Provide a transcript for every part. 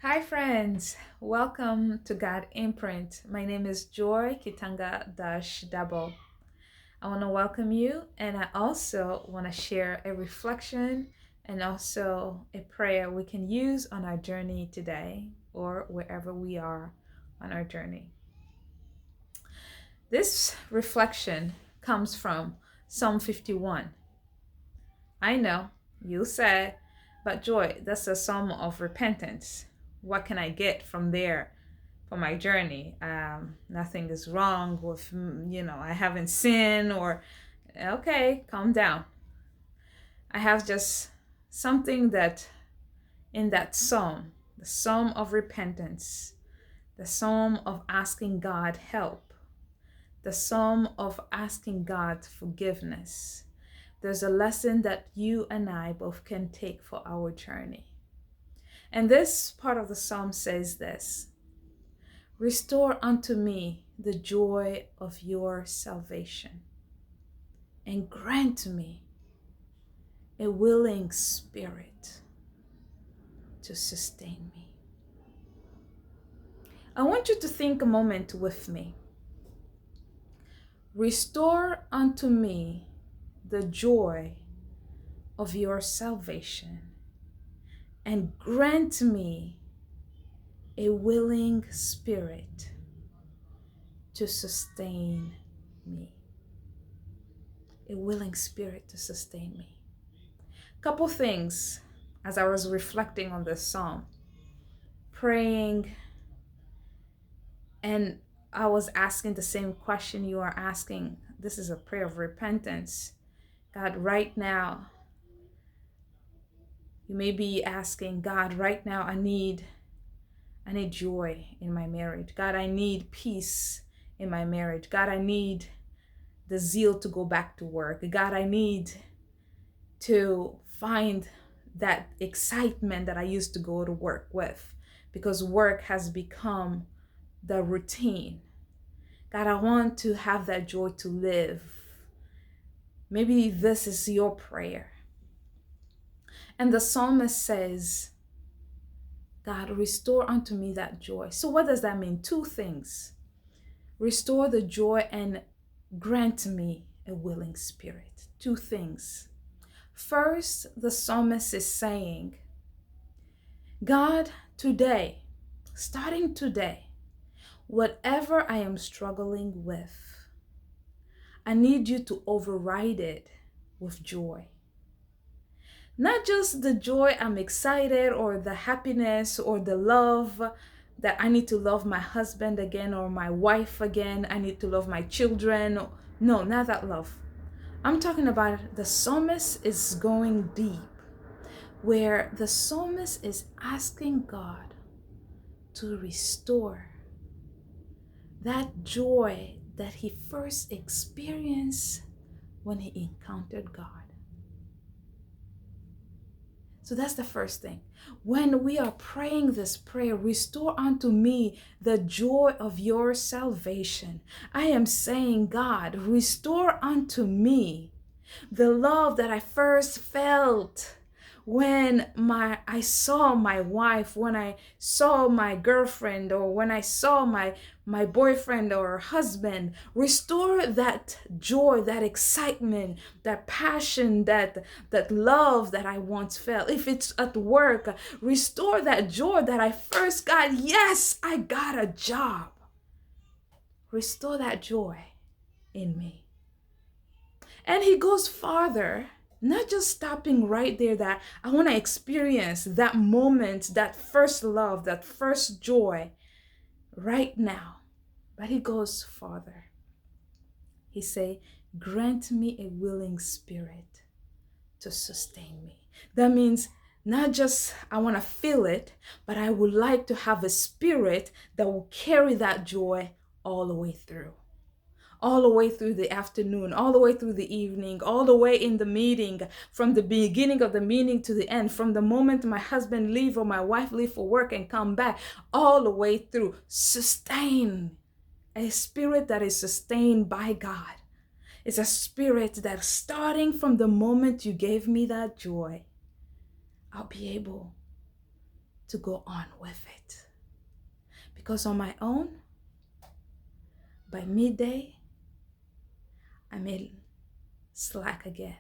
Hi, friends. Welcome to God Imprint. My name is Joy Kitanga Dabo. I want to welcome you, and I also want to share a reflection and also a prayer we can use on our journey today or wherever we are on our journey. This reflection comes from Psalm 51. I know you said, but Joy, that's a psalm of repentance. What can I get from there for my journey? Nothing is wrong with, I haven't sinned or, okay, calm down. I have just something that in that psalm, the psalm of repentance, the psalm of asking God help, the psalm of asking God forgiveness. There's a lesson that you and I both can take for our journey. And this part of the psalm says this: Restore unto me the joy of your salvation, and grant me a willing spirit to sustain me. I want you to think a moment with me. Restore unto me the joy of your salvation, and grant me a willing spirit to sustain me. A willing spirit to sustain me. Couple things as I was reflecting on this psalm, praying, and I was asking the same question you are asking. This is a prayer of repentance. God, right now, you may be asking, God, right now I need joy in my marriage. God, I need peace in my marriage. God, I need the zeal to go back to work. God, I need to find that excitement that I used to go to work with, because work has become the routine. God, I want to have that joy to live. Maybe this is your prayer. And the psalmist says, God, restore unto me that joy. So what does that mean? Two things. Restore the joy and grant me a willing spirit. Two things. First, the psalmist is saying, God, today, starting today, whatever I am struggling with, I need you to override it with joy. Not just the joy I'm excited or the happiness or the love that I need to love my husband again or my wife again. I need to love my children. No, not that love. I'm talking about the psalmist is going deep, where the psalmist is asking God to restore that joy that he first experienced when he encountered God. So that's the first thing. When we are praying this prayer, restore unto me the joy of your salvation, I am saying, God, restore unto me the love that I first felt when I saw my wife, when I saw my girlfriend, or when I saw my boyfriend or husband. Restore that joy, that excitement, that passion, that love that I once felt. If it's at work, restore that joy that I first got. Yes, I got a job. Restore that joy in me. And he goes farther, not just stopping right there, that I want to experience that moment, that first love, that first joy right now. But he goes farther. He say, grant me a willing spirit to sustain me. That means not just I want to feel it, but I would like to have a spirit that will carry that joy all the way through. All the way through the afternoon, all the way through the evening, all the way in the meeting, from the beginning of the meeting to the end, from the moment my husband leave or my wife leave for work and come back, all the way through. Sustain. A spirit that is sustained by God. It's a spirit that starting from the moment you gave me that joy, I'll be able to go on with it. Because on my own, by midday, I may slack again.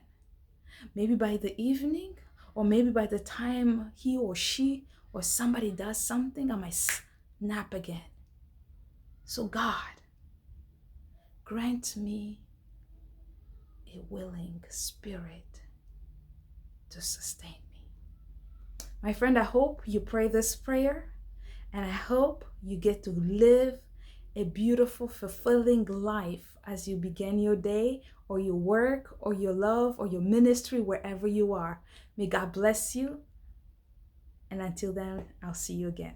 Maybe by the evening, or maybe by the time he or she or somebody does something, I might snap again. So God, grant me a willing spirit to sustain me. My friend, I hope you pray this prayer, and I hope you get to live a beautiful, fulfilling life as you begin your day, or your work, or your love, or your ministry, wherever you are. May God bless you. And until then, I'll see you again.